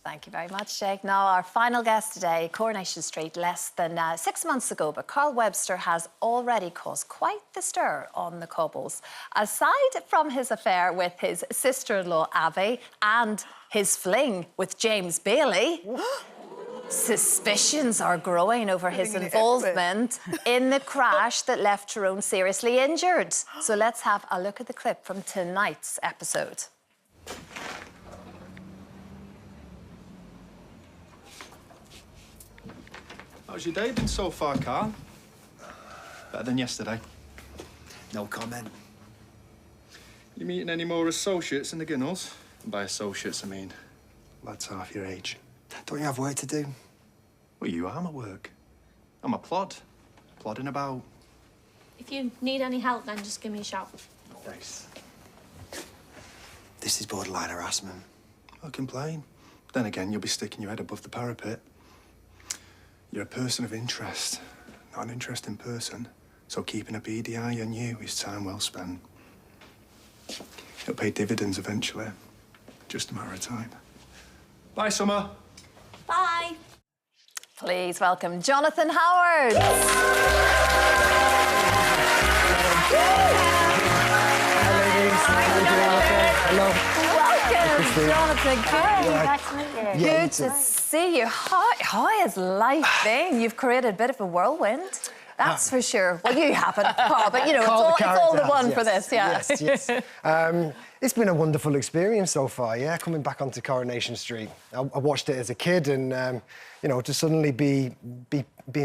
Thank you very much, Jake. Now, our final guest today, Coronation Street, less than 6 months ago, but Carl Webster has already caused quite the stir on the cobbles. Aside from his affair with his sister-in-law, Abby, and his fling with James Bailey, suspicions are growing over his involvement in the crash that left Tyrone seriously injured. So let's have a look at the clip from tonight's episode. How's your day been so far, Carl? Better than yesterday? No comment. You meeting any more associates in the Gunnels? And by associates, I mean... Lads half your age. Don't you have work to do? Well, you are my work. I'm a plod. Plodding about. If you need any help, then just give me a shout. Nice. This is borderline harassment. I'll complain. Then again, you'll be sticking your head above the parapet. You're a person of interest, not an interesting person. So keeping a beady eye on you is time well spent. It'll pay dividends eventually. Just a matter of time. Bye, Summer. Bye. Please welcome Jonathan Howard. Hello. Welcome, Jonathan. Nice to meet you. Good to see you. How has life been? You've created a bit of a whirlwind. That's for sure. Well, you haven't, Carl, but you know, it's all the one for this, yeah. Yes. It's been a wonderful experience so far, yeah, coming back onto Coronation Street. I watched it as a kid and, you know, to suddenly being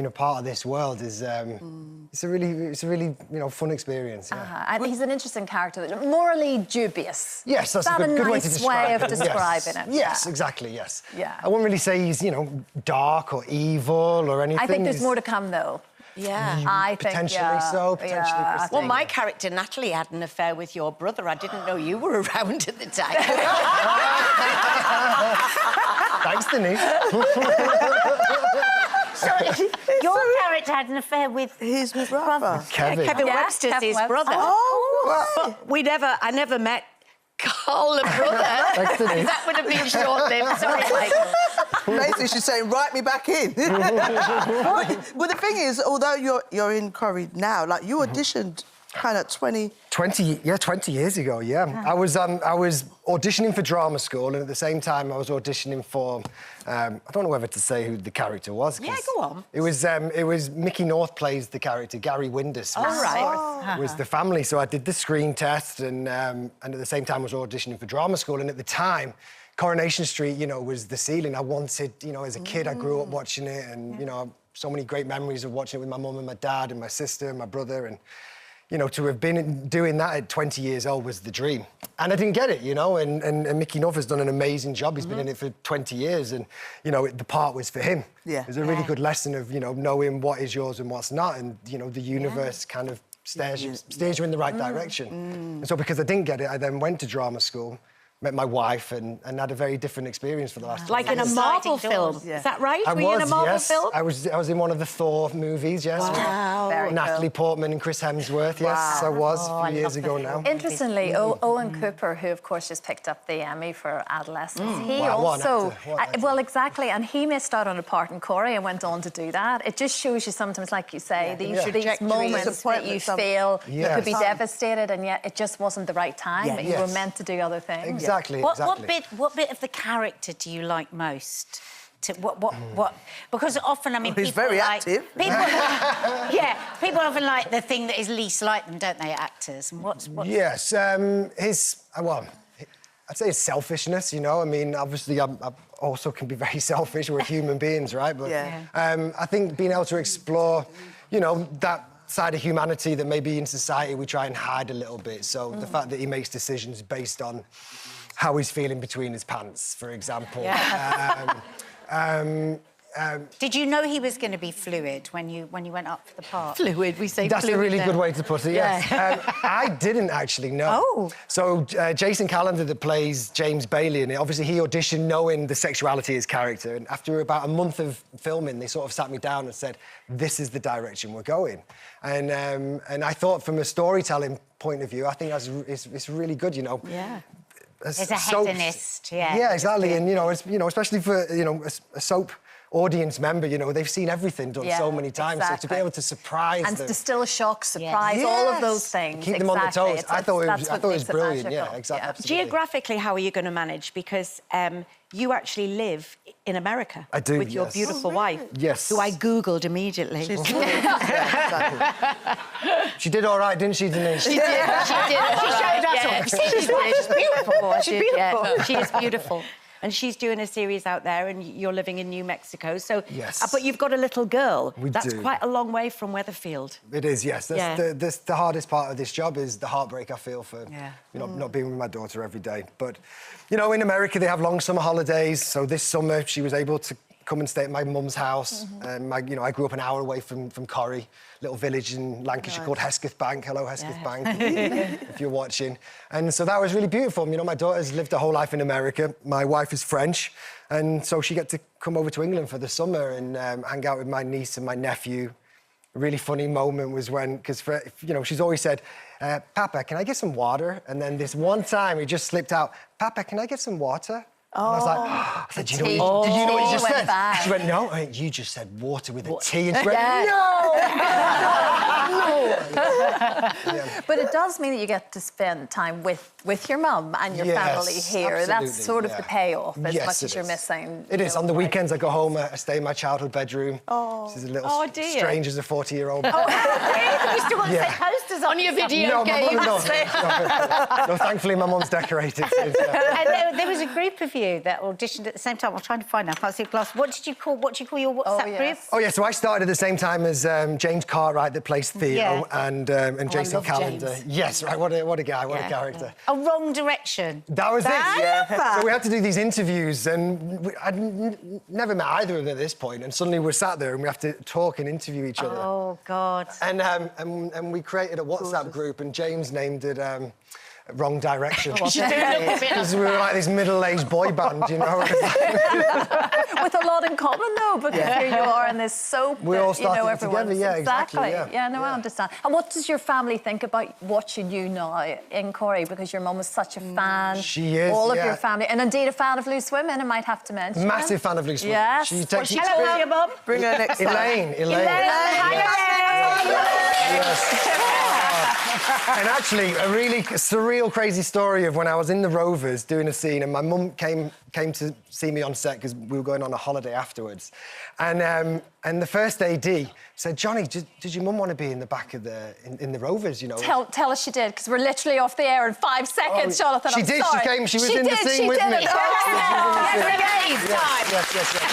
a part of this world is, it's a really, you know, fun experience, yeah. And he's an interesting character, morally dubious. Yes, that's a good way to describe way it. of describing it. Yes, exactly, yes. Yeah. I wouldn't really say he's, you know, dark or evil or anything. I think there's more to come, though. Yeah. I think, potentially so, potentially Christine. Well, my character, Natalie, had an affair with your brother. I didn't know you were around at the time. Thanks, Denise. So, your character had an affair with his brother. Kevin. Kevin Yeah, Webster's Kevin his Webster. brother. Oh, I never met Carl, the brother. Thanks, Denise. That would have been short-lived. Sorry, Mike. basically she's saying, write me back in. But the thing is, although you're in Corrie now, like you auditioned kind of 20 years ago, yeah. I was auditioning for drama school, and at the same time I was auditioning for I don't know whether to say who the character was. Yeah, go on. It was Mickey North plays the character. Gary Windus was the family. So I did the screen test, and at the same time I was auditioning for drama school. And at the time, Coronation Street, you know, was the ceiling. I wanted, you know, as a kid, I grew up watching it, and you know, so many great memories of watching it with my mum and my dad and my sister and my brother, and you know, to have been doing that at 20 years old was the dream. And I didn't get it, you know, and Mickey North has done an amazing job. He's been in it for 20 years, and, you know, the part was for him. Yeah. It was a really good lesson of, you know, knowing what is yours and what's not, and, you know, the universe kind of steers you in the right direction. And so because I didn't get it, I then went to drama school, met my wife, and had a very different experience for the last 20 Like in a years. Marvel film. Yeah. Is that right? I Were you in a Marvel yes. film? I was in one of the Thor movies, yes. Wow. Very Natalie cool. Portman and Chris Hemsworth, yes, I was a few years ago now. Interestingly, Owen Cooper, who of course just picked up the Emmy for Adolescence, he Wow, what an also... actor, what an actor. well, exactly, and he missed out on a part in Corrie and went on to do that. It just shows you sometimes, like you say, these moments that you feel you could be devastated, and yet it just wasn't the right time, that you were meant to do other things. Exactly, What bit of the character do you like most? What? Because often, I mean, He's people very like, active. People, people often like the thing that is least like them, don't they, actors? And what's... Yes, well, I'd say his selfishness, you know. I mean, obviously, I also can be very selfish. We're human beings, right? But I think being able to explore, you know, that side of humanity that maybe in society we try and hide a little bit. So the fact that he makes decisions based on how he's feeling between his pants, for example. Did you know he was going to be fluid when you went up for the part? Fluid, we say That's fluid a really then. good way to put it, yes. I didn't actually know. Oh. So Jason Callender, that plays James Bailey in it, obviously he auditioned knowing the sexuality of his character, and after about a month of filming, they sort of sat me down and said, this is the direction we're going. And I thought from a storytelling point of view, I think it's really good, you know. Yeah. a soaps. hedonist, yeah. Yeah, exactly. And, especially for, a soap audience member, they've seen everything done so many times. Exactly. So to be able to surprise them... And to still shock, surprise, Yes. all of those things. Keep them on the toes. Exactly. I thought it That's what was makes it brilliant. magical. Yeah, exactly. Yeah. Absolutely. Geographically, how are you going to manage? Because you actually live in America. I do, with your yes. beautiful wife. Yes. Who I Googled immediately. She did all right, didn't she, Denise? She did. She showed us. She's beautiful. She's beautiful. Yeah, she is beautiful. And she's doing a series out there, and you're living in New Mexico. So, Yes. But you've got a little girl. We That's do. quite a long way from Weatherfield. It is, yes. That's the hardest part of this job is the heartbreak I feel for not being with my daughter every day. But, in America, they have long summer holidays. So this summer, she was able to come and stay at my mum's house. And, I grew up an hour away from Corrie, little village in Lancashire called Hesketh Bank. Hello, Hesketh Bank, if you're watching. And so that was really beautiful. My daughter's lived her whole life in America. My wife is French. And so she got to come over to England for the summer and hang out with my niece and my nephew. A really funny moment was when, because, she's always said, Papa, can I get some water? And then this one time, it just slipped out, Papa, can I get some water? And I was like, I said, do you know what you just said? She went, no, you just said water with a T. And she went, no! But it does mean that you get to spend time with your mum and your family here. Absolutely, That's sort of the payoff, as Yes, much it as you're is. missing. It is. On the weekends, I go home, I stay in my childhood bedroom. She's a little strange as a 40-year-old. You still got to set posters on your video game. No, thankfully, my mum's decorated. And there was a group of you that auditioned at the same time. I'm trying to find out. I can't see a glass. What do you call your WhatsApp group? Oh, yeah, so I started at the same time as James Cartwright, that plays Theo, and Jason love Callender. James. Yes, right, what a guy, what a character. A Wrong Direction. That was it. So we had to do these interviews, and I'd never met either of them at this point, and suddenly we're sat there and we have to talk and interview each other. Oh, God. And we created a WhatsApp group, and James named it Wrong Direction. Because we were like this middle-aged boy band, With a lot in common, though, because here you are in this soap we all that, started everyone's... together, yeah, exactly. I understand. And what does your family think about watching you now in Corrie? Because your mum is such a fan. She is, all of your family. And indeed a fan of Loose Women, I might have to mention. Massive fan of Loose Women. Yes. Hello, your mum. Bring her next time. Elaine. And actually, a really surreal, crazy story of when I was in the Rovers doing a scene, and my mum came to see me on set because we were going on a holiday afterwards. And the first AD said, Johnny, did your mum want to be in the back of in the Rovers, Tell us she did, because we're literally off the air in 5 seconds, Jonathan. She I'm did, sorry. she was in the scene with me. Yes.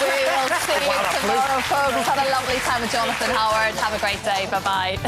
We will see you tomorrow, folks. Have a lovely time with Jonathan Howard. Have a great day. Bye-bye.